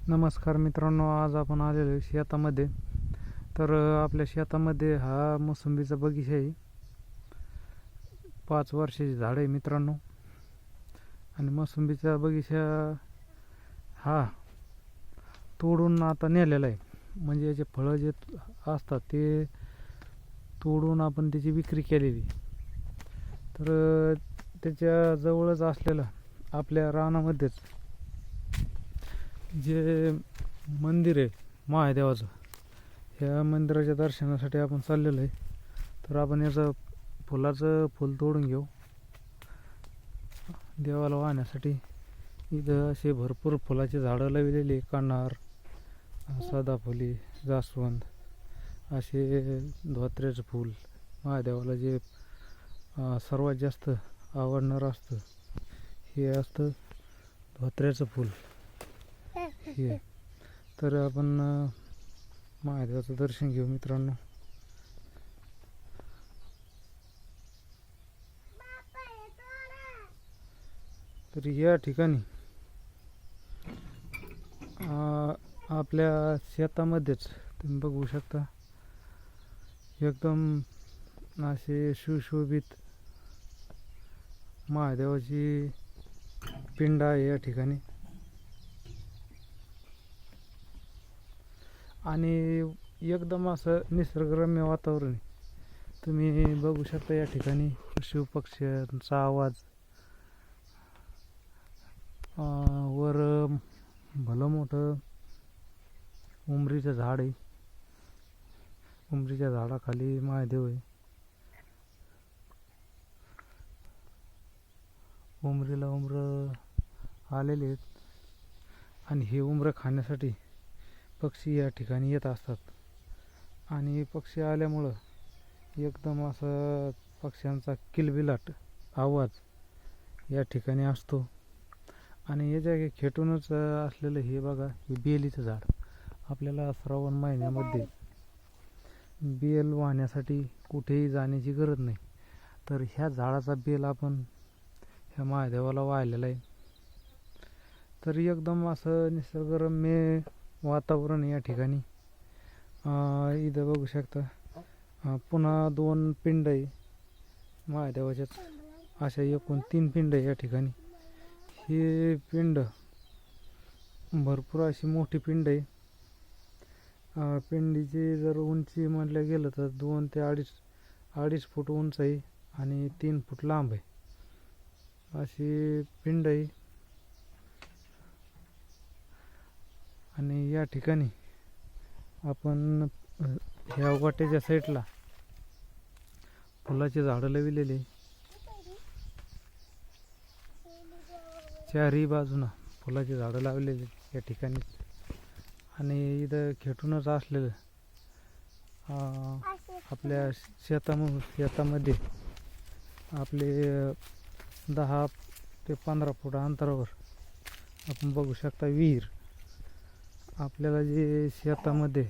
नमस्कार मित्रांनो, आज आपण आलेलो आहे शेतामध्ये. तर आपल्या शेतामध्ये हा मोसंबीचा बगीचा आहे. 5 वर्षाची झाड आहे मित्रांनो. आणि मोसंबीचा बगीचा हा तोडून आता नेलेला आहे. म्हणजे याचे फळं जे असतात ते तोडून आपण त्याची विक्री केलेली. तर त्याच्या जवळच असलेलं आपल्या रानामध्येच जे मंदिर आहे महादेवाचं, ह्या मंदिराच्या दर्शनासाठी आपण चाललेलो आहे. तर आपण याचं फुलाचं फुल तोडून घेऊ देवाला वाहण्यासाठी. इथं असे भरपूर फुलाचे झाडं लावलेली, कण्हार, सदाफुली, जास्वंद, असे धोत्र्याचं फूल महादेवाला जे सर्वात जास्त आवडणारं असतं हे असतं धोत्र्याचं फूल हे. तर आपण महादेवाचं दर्शन घेऊ मित्रांनो. तर या ठिकाणी आपल्या शेतामध्येच तुम्ही बघू शकता एकदम असे सुशोभित महादेवाची पिंड आहे या ठिकाणी. आणि एकदम असं निसर्गरम्य वातावरण आहे. तुम्ही बघू शकता या ठिकाणी पशुपक्ष्यांचा आवाज, वर भलं मोठं उमरीचं झाड आहे. उमरीच्या झाडाखाली महादेव आहे. उमरीला उमरं आलेले आहेत आणि हे उमरं खाण्यासाठी पक्षी या ठिकाणी येत असतात. आणि पक्षी आल्यामुळं एकदम असं पक्ष्यांचा किलबिलाट आवाज या ठिकाणी असतो. आणि याच्या खेटूनच असलेलं हे बघा, हे बेलीचं झाड. आपल्याला श्रावण महिन्यामध्ये बेल वाहण्यासाठी कुठेही जाण्याची गरज नाही. तर ह्या झाडाचा बेल आपण ह्या महादेवाला वाहिलेला आहे. तर एकदम असं निसर्गरम्य वातावरण या ठिकाणी. इथं बघू शकता पुन्हा 2 पिंड आहे महादेवाच्याच. अशा एकूण 3 पिंड आहे या ठिकाणी. ही पिंड भरपूर अशी मोठी पिंड आहे. पिंडीची जर उंची म्हटलं गेलं तर 2 ते अडीच फूट उंच आहे आणि 3 फूट लांब आहे अशी पिंड आहे. आणि या ठिकाणी आपण ह्या वाटेच्या साईडला फुलाचे झाडं लावलेले, चारही बाजूनं फुलाचे झाडं लावलेले या ठिकाणी. आणि इथं खेटूनच असलेलं आपल्या शेतामध्ये आपले 10 ते 15 फूट अंतरावर आपण बघू शकता विहीर. आपल्याला जे शेतामध्ये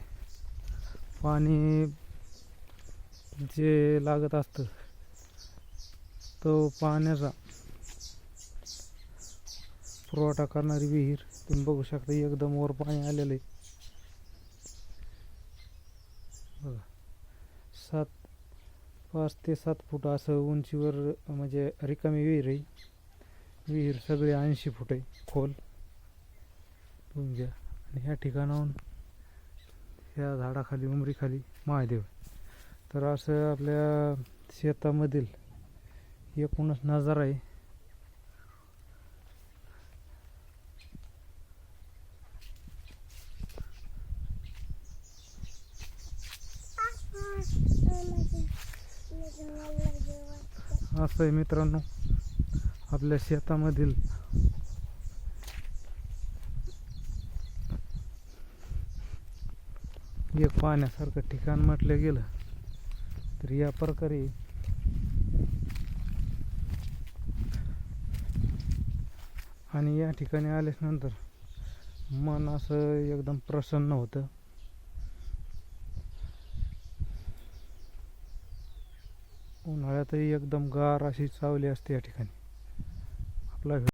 पाणी जे लागत असतं तो पाण्याचा पुरवठा करणारी विहीर तुम्ही बघू शकता. एकदम वर पाणी आलेलं आहे बघा. 5 ते 7 फूट असं उंचीवर म्हणजे रिकामी विहीर आहे. विहीर सगळे 80 फूट आहे खोल बघून घ्या. आणि ह्या ठिकाणाहून ह्या झाडाखाली उमरीखाली महादेव. तर असं आपल्या शेतामधील एकूणच नजारा आहे. असं आहे मित्रांनो आपल्या शेतामधील एक पाहण्यासारखं ठिकाण म्हटलं गेलं तर या प्रकारे. आणि या ठिकाणी आल्यानंतर मन असं एकदम प्रसन्न होतं. उन्हाळ्यातही एकदम गार अशी सावली असते या ठिकाणी. आपला